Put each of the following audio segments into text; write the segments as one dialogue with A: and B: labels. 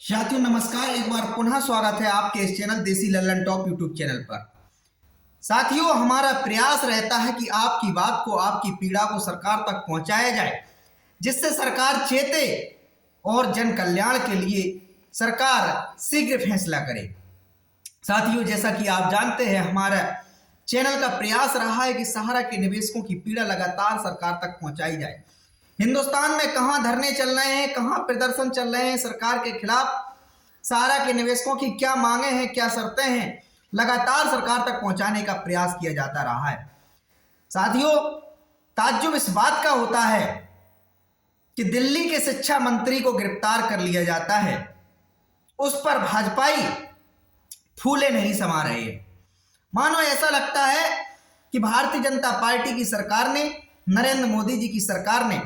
A: साथियों नमस्कार। एक बार पुनः स्वागत है आपके इस चैनल देसी लल्लन टॉप यूट्यूब चैनल पर। साथियों, हमारा प्रयास रहता है कि आपकी बात को, आपकी पीड़ा को सरकार तक पहुंचाया जाए, जिससे सरकार चेते और जन कल्याण के लिए सरकार शीघ्र फैसला करे। साथियों, जैसा कि आप जानते हैं, हमारा चैनल का प्रयास रहा है कि सहारा के निवेशकों की पीड़ा लगातार सरकार तक पहुंचाई जाए। हिंदुस्तान में कहां धरने चल रहे हैं, कहां प्रदर्शन चल रहे हैं सरकार के खिलाफ, सहारा के निवेशकों की क्या मांगे हैं, क्या शर्तें हैं, लगातार सरकार तक पहुंचाने का प्रयास किया जाता रहा है। साथियों, ताज्जुब इस बात का होता है कि दिल्ली के शिक्षा मंत्री को गिरफ्तार कर लिया जाता है, उस पर भाजपाई फूले नहीं समा रहे हैं। मानो ऐसा लगता है कि भारतीय जनता पार्टी की सरकार ने, नरेंद्र मोदी जी की सरकार ने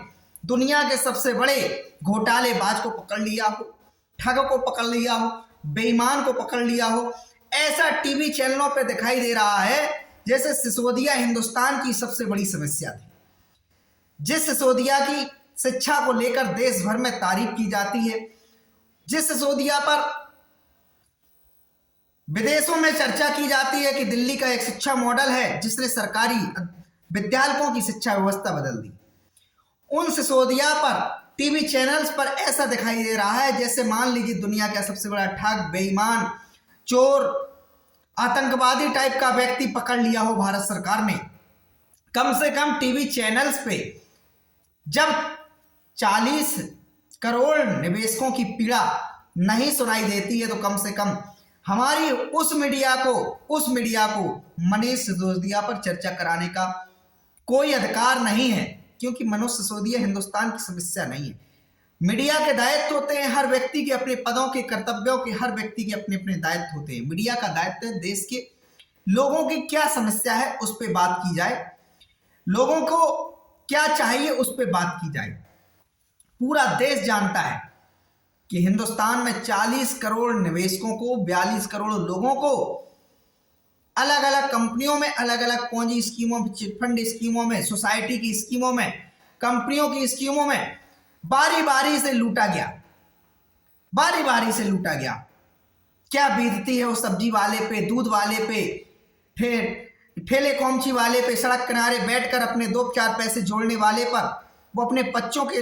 A: दुनिया के सबसे बड़े घोटालेबाज को पकड़ लिया हो, ठग को पकड़ लिया हो, बेईमान को पकड़ लिया हो। ऐसा टीवी चैनलों पे दिखाई दे रहा है जैसे सिसोदिया हिंदुस्तान की सबसे बड़ी समस्या थी। जिस सिसोदिया की शिक्षा को लेकर देश भर में तारीफ की जाती है, जिस सिसोदिया पर विदेशों में चर्चा की जाती है कि दिल्ली का एक शिक्षा मॉडल है जिसने सरकारी विद्यालयों की शिक्षा व्यवस्था बदल दी, उन सिसोदिया पर टीवी चैनल्स पर ऐसा दिखाई दे रहा है जैसे मान लीजिए दुनिया का सबसे बड़ा ठग, बेईमान, चोर, आतंकवादी टाइप का व्यक्ति पकड़ लिया हो भारत सरकार ने। कम से कम टीवी चैनल्स पे जब 40 करोड़ निवेशकों की पीड़ा नहीं सुनाई देती है, तो कम से कम हमारी उस मीडिया को मनीष सिसोदिया पर चर्चा कराने का कोई अधिकार नहीं है, क्योंकि मनीष सिसोदिया हिंदुस्तान की समस्या नहीं है। मीडिया के दायित्व होते हैं, हर व्यक्ति के अपने पदों के, कर्तव्यों के, हर व्यक्ति के अपने अपने दायित्व होते हैं। मीडिया का दायित्व है देश के लोगों की क्या समस्या है उस पर बात की जाए, लोगों को क्या चाहिए उस पर बात की जाए। पूरा देश जानता है कि हिंदुस्तान में 40 करोड़ निवेशकों को, 42 करोड़ लोगों को अलग अलग कंपनियों में, अलग अलग पूंजी स्कीमों में, चिटफंड स्कीमों में, सोसाइटी की स्कीमों में, कंपनियों की स्कीमों में बारी बारी से लूटा गया, बारी बारी से लूटा गया। क्या बीतती है वो सब्जी वाले पे, दूध वाले पे, ठेले कौमची वाले पे, सड़क किनारे बैठकर अपने 2-4 पैसे जोड़ने वाले पर, वो अपने बच्चों के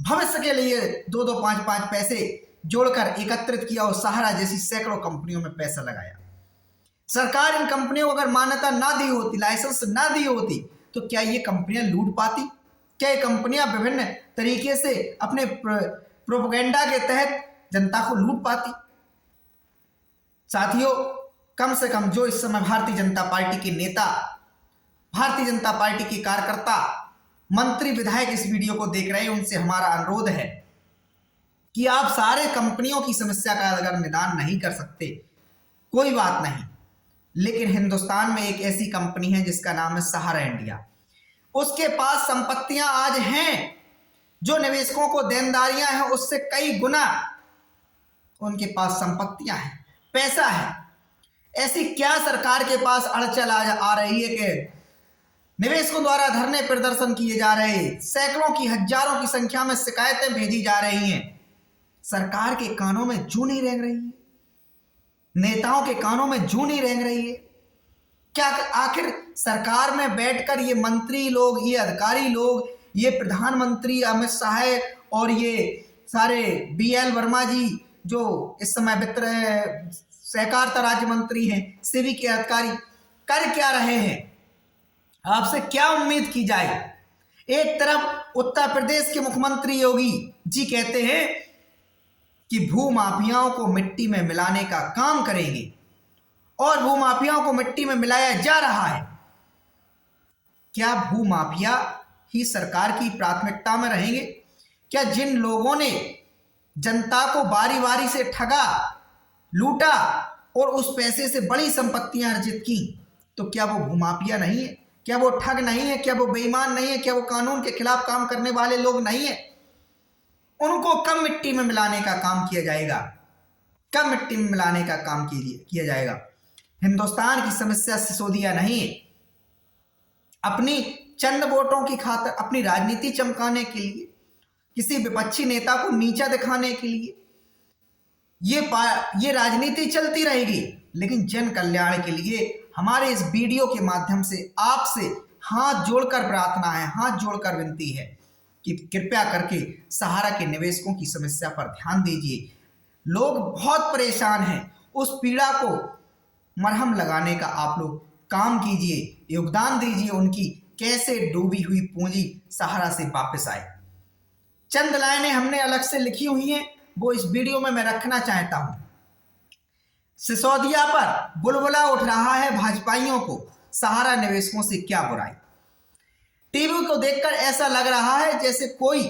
A: भविष्य के लिए 2-2, 5-5 पैसे जोड़कर एकत्रित किया और सहारा जैसी सैकड़ों कंपनियों में पैसा लगाया। सरकार इन कंपनियों को अगर मान्यता ना दी होती, लाइसेंस ना दी होती, तो क्या ये कंपनियां लूट पाती? क्या ये कंपनियां विभिन्न तरीके से अपने प्रोपेगेंडा के तहत जनता को लूट पाती? साथियों, कम से कम जो इस समय भारतीय जनता पार्टी के नेता, भारतीय जनता पार्टी के कार्यकर्ता, मंत्री, विधायक इस वीडियो को देख रहे हैं, उनसे हमारा अनुरोध है कि आप सारे कंपनियों की समस्या का अगर निदान नहीं कर सकते, कोई बात नहीं, लेकिन हिंदुस्तान में एक ऐसी कंपनी है जिसका नाम है सहारा इंडिया। उसके पास संपत्तियां आज हैं जो निवेशकों को देनदारियां हैं उससे कई गुना उनके पास संपत्तियां हैं, पैसा है। ऐसी क्या सरकार के पास अड़चन आ रही है कि निवेशकों द्वारा धरने प्रदर्शन किए जा रहे हैं, सैकड़ों की, हजारों की संख्या में शिकायतें भेजी जा रही हैं, सरकार के कानों में जूं नहीं रेंग रही है, नेताओं के कानों में जूं नहीं रेंग रही है? क्या आखिर सरकार में बैठकर ये मंत्री लोग, ये अधिकारी लोग, ये प्रधानमंत्री अमित शाह और ये सारे BL वर्मा जी जो इस समय वित्त सहकारिता राज्य मंत्री हैं, सेबी के अधिकारी कर क्या रहे हैं? आपसे क्या उम्मीद की जाए? एक तरफ उत्तर प्रदेश के मुख्यमंत्री योगी जी कहते हैं कि भूमाफियाओं को मिट्टी में मिलाने का काम करेंगे, और भूमाफियाओं को मिट्टी में मिलाया जा रहा है। क्या भूमाफिया ही सरकार की प्राथमिकता में रहेंगे? क्या जिन लोगों ने जनता को बारी बारी से ठगा, लूटा और उस पैसे से बड़ी संपत्तियां अर्जित की, तो क्या वो भूमाफिया नहीं है? क्या वो ठग नहीं है? क्या वो बेईमान नहीं है? क्या वो कानून के खिलाफ काम करने वाले लोग नहीं है? उनको कम मिट्टी में मिलाने का काम किया जाएगा, कम मिट्टी में मिलाने का काम किया जाएगा। हिंदुस्तान की समस्या सिसोदिया नहीं है। अपनी चंद वोटों की खातिर, अपनी राजनीति चमकाने के लिए, किसी विपक्षी नेता को नीचा दिखाने के लिए ये राजनीति चलती रहेगी, लेकिन जन कल्याण के लिए हमारे इस वीडियो के माध्यम से आपसे हाथ जोड़कर प्रार्थना है, हाथ जोड़कर विनती है कि कृपया करके सहारा के निवेशकों की समस्या पर ध्यान दीजिए। लोग बहुत परेशान हैं, उस पीड़ा को मरहम लगाने का आप लोग काम कीजिए, योगदान दीजिए, उनकी कैसे डूबी हुई पूंजी सहारा से वापस आए। चंद लाइनें हमने अलग से लिखी हुई हैं, वो इस वीडियो में मैं रखना चाहता हूं। सिसोदिया पर बुलबुला उठ रहा है भाजपाइयों को, सहारा निवेशकों से क्या बुराई। टीवी को देखकर ऐसा लग रहा है जैसे कोई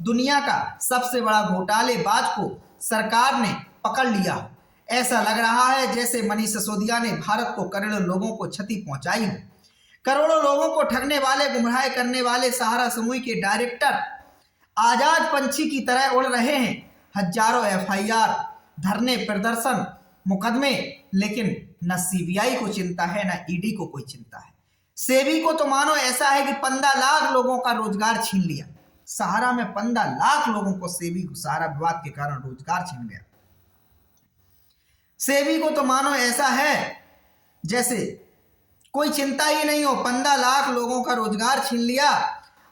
A: दुनिया का सबसे बड़ा घोटालेबाज को सरकार ने पकड़ लिया हो। ऐसा लग रहा है जैसे मनीष सिसोदिया ने भारत को करोड़ों लोगों को क्षति पहुंचाई हो। करोड़ों लोगों को ठगने वाले, गुमराह करने वाले सहारा समूह के डायरेक्टर आजाद पंछी की तरह उड़ रहे हैं। हजारों एफआईआर, धरने, प्रदर्शन, मुकदमे, लेकिन न सीबीआई को चिंता है, न ईडी को कोई चिंता है। सेबी को तो मानो ऐसा है कि 15 लाख लोगों का रोजगार छीन लिया। सहारा में 15 लाख लोगों को सेबी सहारा विवाद के कारण रोजगार छीन गया। सेबी को तो मानो ऐसा है जैसे कोई चिंता ही नहीं हो, 15 लाख लोगों का रोजगार छीन लिया,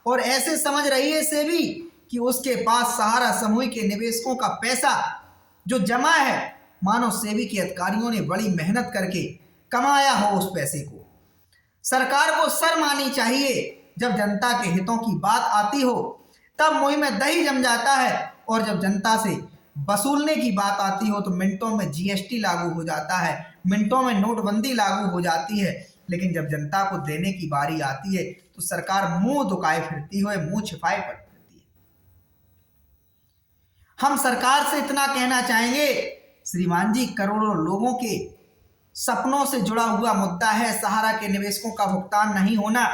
A: और ऐसे समझ रही है सेबी कि उसके पास सहारा समूह के निवेशकों का पैसा जो जमा है, मानो सेबी के अधिकारियों ने बड़ी मेहनत करके कमाया हो उस पैसे को। सरकार को शर्म आनी चाहिए, जब जनता के हितों की बात आती हो तब मुंह में दही जम जाता है, और जब जनता से वसूलने की बात आती हो तो मिनटों में जीएसटी लागू हो जाता है, मिनटों में नोटबंदी लागू हो जाती है, लेकिन जब जनता को देने की बारी आती है तो सरकार मुंह दुकाए फिरती है, मुंह छिपाए फिरती है। हम सरकार से इतना कहना चाहेंगे, श्रीमान जी, करोड़ों लोगों के सपनों से जुड़ा हुआ मुद्दा है सहारा के निवेशकों का भुगतान नहीं होना।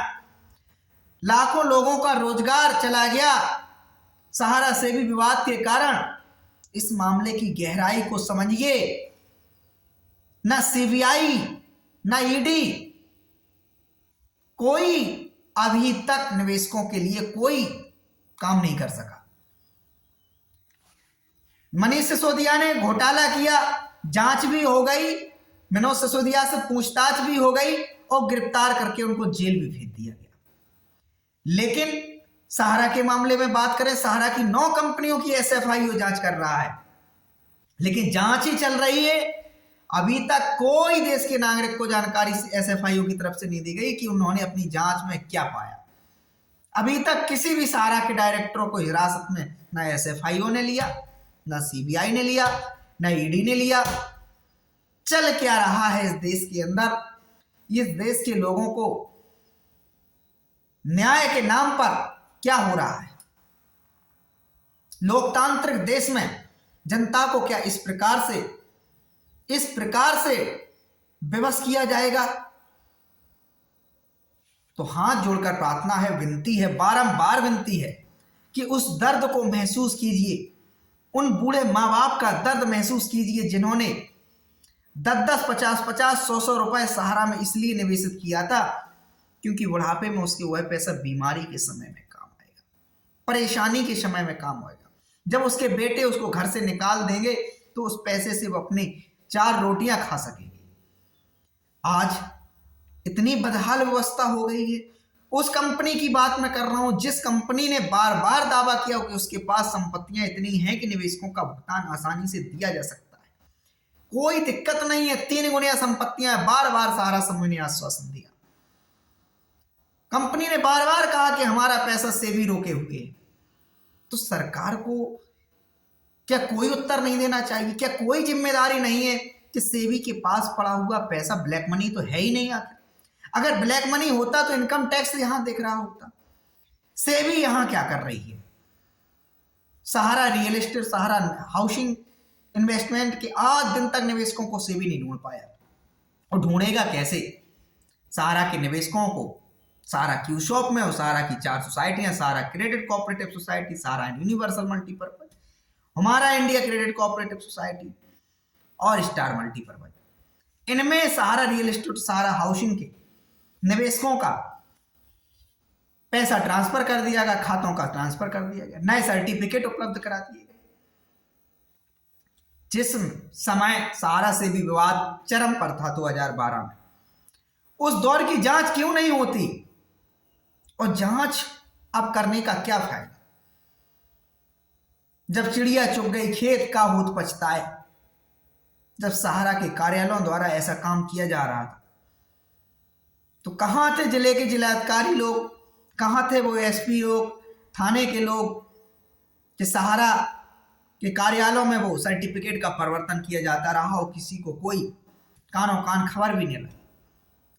A: लाखों लोगों का रोजगार चला गया सहारा सेबी विवाद के कारण। इस मामले की गहराई को समझिए। न सीबीआई न ईडी कोई अभी तक निवेशकों के लिए कोई काम नहीं कर सका। मनीष सिसोदिया ने घोटाला किया, जांच भी हो गई, मनोज सिसोदिया से पूछताछ भी हो गई और गिरफ्तार करके उनको जेल भी भेज दिया गया। लेकिन सहारा के मामले में बात करें, सहारा की 9 कंपनियों की एसएफआईओ जांच कर रहा है, लेकिन जांच ही चल रही है। अभी तक कोई देश के नागरिक को जानकारी एसएफआईओ की तरफ से नहीं दी गई कि उन्होंने अपनी जांच में क्या पाया। अभी तक किसी भी सहारा के डायरेक्टरों को हिरासत में न एसएफआईओ ने लिया, न सीबीआई ने लिया, न ईडी ने लिया। चल क्या रहा है इस देश के अंदर? इस देश के लोगों को न्याय के नाम पर क्या हो रहा है? लोकतांत्रिक देश में जनता को क्या इस प्रकार से विवश किया जाएगा? तो हाथ जोड़कर प्रार्थना है, विनती है, बारंबार विनती है कि उस दर्द को महसूस कीजिए, उन बूढ़े माँ बाप का दर्द महसूस कीजिए जिन्होंने 10-10, 50-50, 100-100 रुपए सहारा में इसलिए निवेशित किया था क्योंकि बुढ़ापे में उसके वह पैसा बीमारी के समय में काम आएगा, परेशानी के समय में काम आएगा। जब उसके बेटे उसको घर से निकाल देंगे तो उस पैसे से वो अपनी 4 रोटियां खा सकेंगे। आज इतनी बदहाल व्यवस्था हो गई है। उस कंपनी की बात मैं कर रहा हूं जिस कंपनी ने बार बार दावा किया कि उसके पास संपत्तियां इतनी हैं कि निवेशकों का भुगतान आसानी से दिया जा सकता है, कोई दिक्कत नहीं है, 3 गुणिया संपत्तियां, बार बार सहारा समूह ने आश्वासन दिया। कंपनी ने बार बार कहा कि हमारा पैसा सेबी रोके हुए है। तो सरकार को क्या कोई उत्तर नहीं देना चाहिए? क्या कोई जिम्मेदारी नहीं है कि सेबी के पास पड़ा हुआ पैसा, ब्लैक मनी तो है ही नहीं आखिर। अगर ब्लैक मनी होता तो इनकम टैक्स यहां देख रहा होता। सेबी यहां क्या कर रही है? सहारा रियल एस्टेट, सहारा हाउसिंग इन्वेस्टमेंट के आज दिन तक निवेशकों को सेबी नहीं ढूंढ पाया, और ढूंढेगा कैसे? सहारा के निवेशकों को सहारा क्यू शॉप में, और सहारा की 4 सोसाइटियां, सहारा क्रेडिट कोऑपरेटिव सोसाइटी, सहारा यूनिवर्सल मल्टीपर्पज, हमारा इंडिया क्रेडिट कोऑपरेटिव सोसाइटी और स्टार मल्टीपर्पज, इनमें सहारा रियल एस्टेट, सहारा हाउसिंग के निवेशकों का पैसा ट्रांसफर कर दिया गया, खातों का ट्रांसफर कर दिया गया, नए सर्टिफिकेट उपलब्ध करा दिए गए। जिस समय सहारा से भी विवाद चरम पर था 2012 में, उस दौर की जांच क्यों नहीं होती? और जांच अब करने का क्या फायदा जब चिड़िया चुग गई खेत का होत पछताए। जब सहारा के कार्यालयों द्वारा ऐसा काम किया जा रहा था तो कहां थे जिले के जिलाधिकारी लोग, कहां थे वो एसपी लोग, थाने के लोग कि सहारा के कार्यालयों में वो सर्टिफिकेट का परिवर्तन किया जाता रहा और किसी को कोई कानों कान खबर भी नहीं लगी,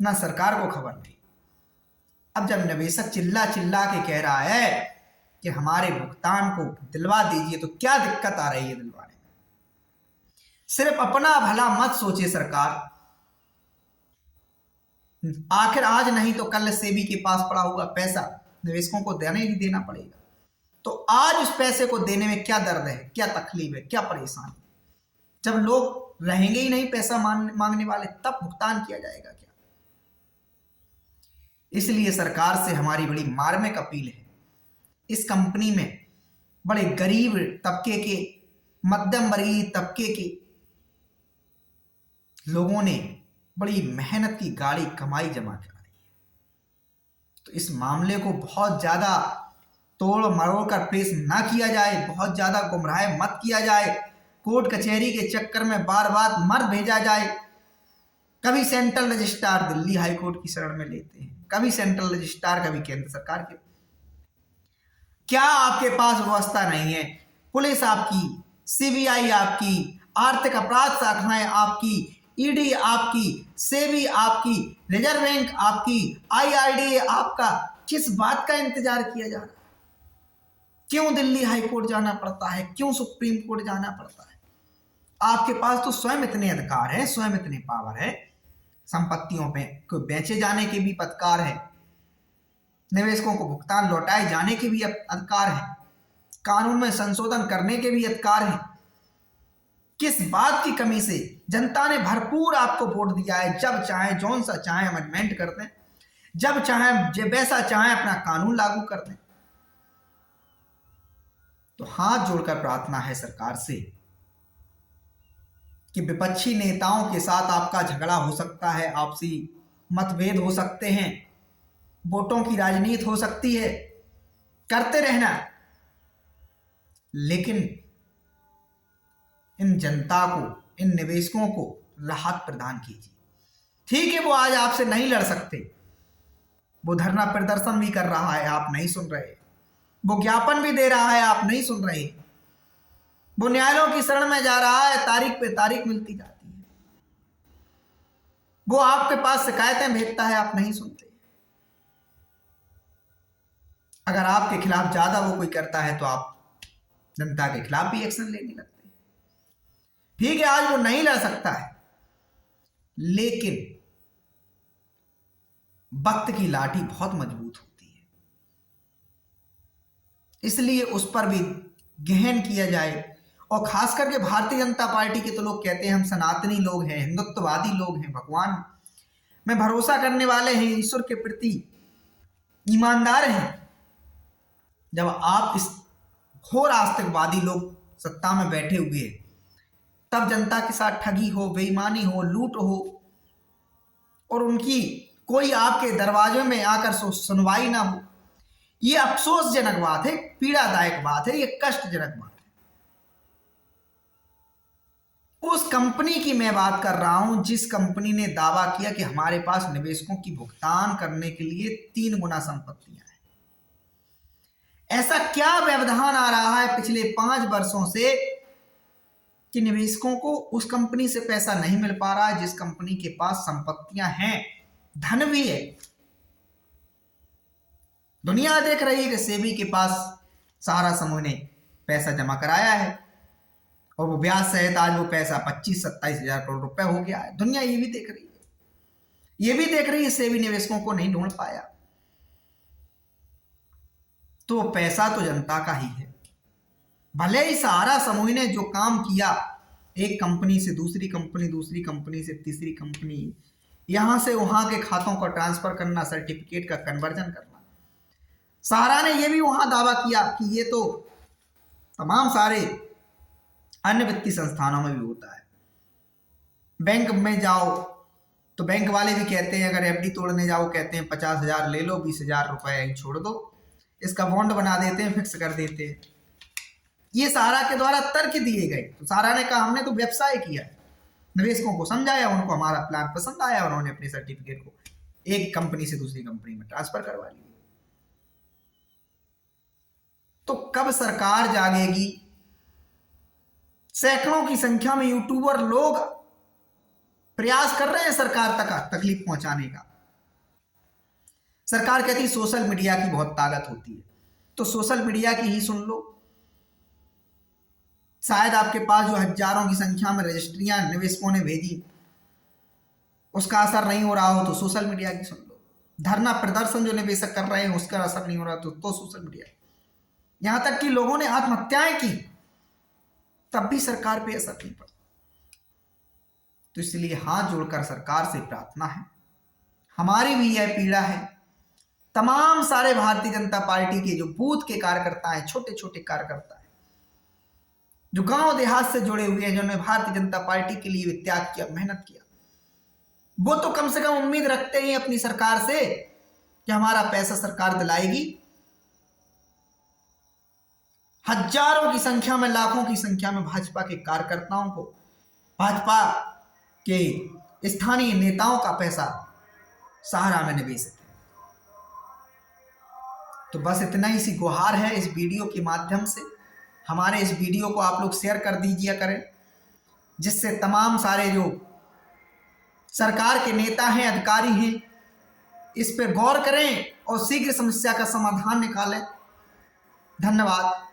A: ना सरकार को खबर थी। अब जब निवेशक चिल्ला चिल्ला के कह रहा है कि हमारे भुगतान को दिलवा दीजिए, तो क्या दिक्कत आ रही है दिलवाने में? सिर्फ अपना भला मत सोचे सरकार। आखिर आज नहीं तो कल सेबी के पास पड़ा हुआ पैसा निवेशकों को देने ही देना पड़ेगा। तो आज उस पैसे को देने में क्या दर्द है, क्या तकलीफ है, क्या परेशानी? जब लोग रहेंगे ही नहीं पैसा मांगने वाले, तब भुगतान किया जाएगा क्या? इसलिए सरकार से हमारी बड़ी मार्मिक अपील है, इस कंपनी में बड़े गरीब तबके के, मध्यम वर्गीय तबके के लोगों ने बड़ी मेहनत की गाड़ी कमाई जमा कराई है। तो इस मामले को बहुत ज्यादा तोड़ मरोड़ कर पेश ना किया जाए, बहुत ज्यादा गुमराह मत किया जाए, कोर्ट कचहरी के चक्कर में बार बार मत भेजा जाए। कभी सेंट्रल रजिस्ट्रार दिल्ली हाईकोर्ट की शरण में लेते हैं, कभी सेंट्रल रजिस्ट्रार, कभी केंद्र सरकार के। क्या आपके पास व्यवस्था नहीं है? पुलिस आपकी, सीबीआई आपकी, आर्थिक अपराध शाखाएं आपकी, ईडी आपकी, सेबी आपकी, रिजर्व बैंक आपकी, IRDA आपका, किस बात का इंतजार किया जा रहा है? क्यों दिल्ली हाईकोर्ट जाना पड़ता है? क्यों सुप्रीम कोर्ट जाना पड़ता है? आपके पास तो स्वयं इतने अधिकार है, स्वयं इतने पावर है, संपत्तियों पे को बेचे जाने के भी अधिकार है, निवेशकों को भुगतान लौटाए जाने के भी अधिकार है, कानून में संशोधन करने के भी अधिकार है। किस बात की कमी से? जनता ने भरपूर आपको वोट दिया है, जब चाहे जौन सा चाहे अमेंडमेंट कर दें, जब चाहे वैसा चाहे अपना कानून लागू कर दें। तो हाथ जोड़कर प्रार्थना है सरकार से कि विपक्षी नेताओं के साथ आपका झगड़ा हो सकता है, आपसी मतभेद हो सकते हैं, वोटों की राजनीति हो सकती है, करते रहना, लेकिन इन जनता को, इन निवेशकों को राहत प्रदान कीजिए। ठीक है, वो आज आपसे नहीं लड़ सकते, वो धरना प्रदर्शन भी कर रहा है, आप नहीं सुन रहे, वो ज्ञापन भी दे रहा है, आप नहीं सुन रहे, वो न्यायालयों की शरण में जा रहा है, तारीख पे तारीख मिलती जाती है, वो आपके पास शिकायतें भेजता है, आप नहीं सुनते। अगर आपके खिलाफ ज्यादा वो कोई करता है तो आप जनता के खिलाफ भी एक्शन लेने लगते हैं। ठीक है, आज वो नहीं लड़ सकता है, लेकिन वक्त की लाठी बहुत मजबूत होती है, इसलिए उस पर भी गहन किया जाए। और खास करके भारतीय जनता पार्टी के तो लोग कहते हैं हम सनातनी लोग हैं, हिंदुत्ववादी लोग हैं, भगवान में भरोसा करने वाले हैं, ईश्वर के प्रति ईमानदार हैं। जब आप इस घोर आस्तिकवादी लोग सत्ता में बैठे हुए हैं, तब जनता के साथ ठगी हो, बेईमानी हो, लूट हो, और उनकी कोई आपके दरवाजे में आकर सुनवाई ना हो, ये अफसोसजनक बात है, पीड़ादायक बात है, ये कष्टजनक बात है। उस कंपनी की मैं बात कर रहा हूं जिस कंपनी ने दावा किया कि हमारे पास निवेशकों की भुगतान करने के लिए 3 गुना संपत्तियां हैं। ऐसा क्या व्यवधान आ रहा है पिछले 5 वर्षों से कि निवेशकों को उस कंपनी से पैसा नहीं मिल पा रहा है जिस कंपनी के पास संपत्तियां हैं, धन भी है। दुनिया देख रही है कि सेबी के पास सहारा समूह ने पैसा जमा कराया है और वो ब्याज सहित आज वो पैसा 25-27 हजार करोड़ रुपए हो गया है। दुनिया ये भी देख रही है, ये भी देख रही है सेबी निवेशकों को नहीं ढूंढ पाया, तो पैसा तो जनता का ही है। भले ही सहारा समूह ने जो काम किया, एक कंपनी से दूसरी कंपनी, दूसरी कंपनी से तीसरी कंपनी, यहां से वहां के खातों को ट्रांसफर करना, सर्टिफिकेट का कन्वर्जन करना, सहारा ने यह भी वहां दावा किया कि ये तो तमाम सारे अन्य वित्तीय संस्थानों में भी होता है। बैंक में जाओ तो बैंक वाले भी कहते हैं, अगर एफडी तोड़ने जाओ कहते हैं 50,000 ले लो, 20,000 रुपए यहीं छोड़ दो, इसका बॉन्ड बना देते हैं, फिक्स कर देते हैं। ये सहारा के द्वारा तर्क दिए गए। तो सहारा ने कहा हमने तो व्यवसाय किया, निवेशकों को समझाया, उनको हमारा प्लान पसंद आया, उन्होंने अपने सर्टिफिकेट को एक कंपनी से दूसरी कंपनी में ट्रांसफर करवा लिया। तो कब सरकार जागेगी? सैकड़ों की संख्या में यूट्यूबर लोग प्रयास कर रहे हैं सरकार तक तकलीफ पहुंचाने का। सरकार कहती सोशल मीडिया की बहुत ताकत होती है, तो सोशल मीडिया की ही सुन लो। शायद आपके पास जो हजारों की संख्या में रजिस्ट्रियां निवेशकों ने भेजी, उसका असर नहीं हो रहा हो तो सोशल मीडिया की सुन लो। धरना प्रदर्शन जो निवेशक कर रहे हैं उसका असर नहीं हो रहा तो सोशल मीडिया। यहां तक कि लोगों ने आत्महत्याएं की, तब भी सरकार पे असर नहीं पड़ा। तो इसलिए हाथ जोड़कर सरकार से प्रार्थना है, हमारी भी यह पीड़ा है, तमाम सारे भारतीय जनता पार्टी के जो बूथ के कार्यकर्ता हैं, छोटे छोटे कार्यकर्ता हैं, जो गांव देहात से जुड़े हुए हैं, जिन्होंने भारतीय जनता पार्टी के लिए त्याग किया, मेहनत किया, वो तो कम से कम उम्मीद रखते हैं अपनी सरकार से कि हमारा पैसा सरकार दिलाएगी। हजारों की संख्या में, लाखों की संख्या में भाजपा के कार्यकर्ताओं को, भाजपा के स्थानीय नेताओं का पैसा सहारा में निवेश है। तो बस इतना ही सी गुहार है इस वीडियो के माध्यम से। हमारे इस वीडियो को आप लोग शेयर कर दीजिए करें, जिससे तमाम सारे जो सरकार के नेता हैं, अधिकारी हैं, इस पर गौर करें और शीघ्र समस्या का समाधान निकालें। धन्यवाद।